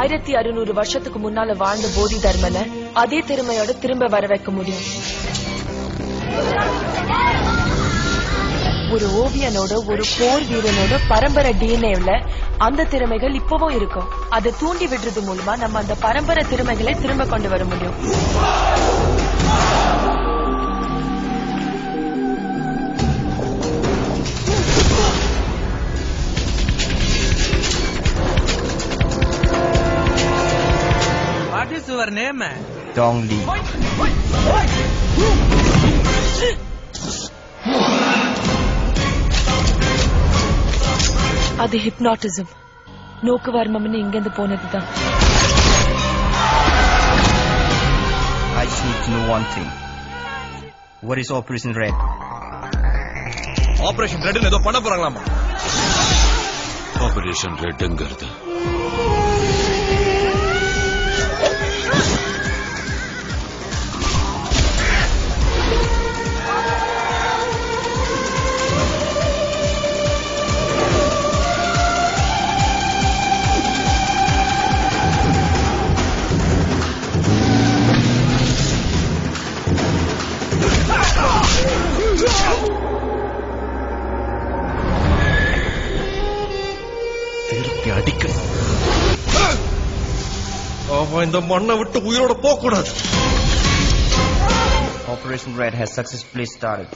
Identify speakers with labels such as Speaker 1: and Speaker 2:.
Speaker 1: 1600 வருஷத்துக்கு முன்னால வாழ்ந்த போதி தர்மனை அதே திறமையோட திரும்ப வர வைக்க முடியும். ஒரு ஓவியனோட ஒரு போர் வீரனோட பரம்பரை டிஎன்ஏல அந்த திறமைகள் இப்பவும் இருக்கும். அதை தூண்டி விடுறது மூலமா நம்ம அந்த பரம்பரை திறமைகளை திரும்ப கொண்டு வர முடியும்.
Speaker 2: What is your name?
Speaker 3: Dong Li.
Speaker 1: அது ஹிப்னாட்டிசம். நோக்கு வர்மம்னு இங்கிருந்து போனதுதான்.
Speaker 3: I just need to know one thing. What is Operation Red?
Speaker 4: Operation Red ஏதோ பண்ண போறாங்களாமா.
Speaker 5: Operation Redங்கிறது
Speaker 4: அவன் இந்த மண்ணை விட்டு உயிரோட போக கூடாது.
Speaker 3: Operation Red has successfully started.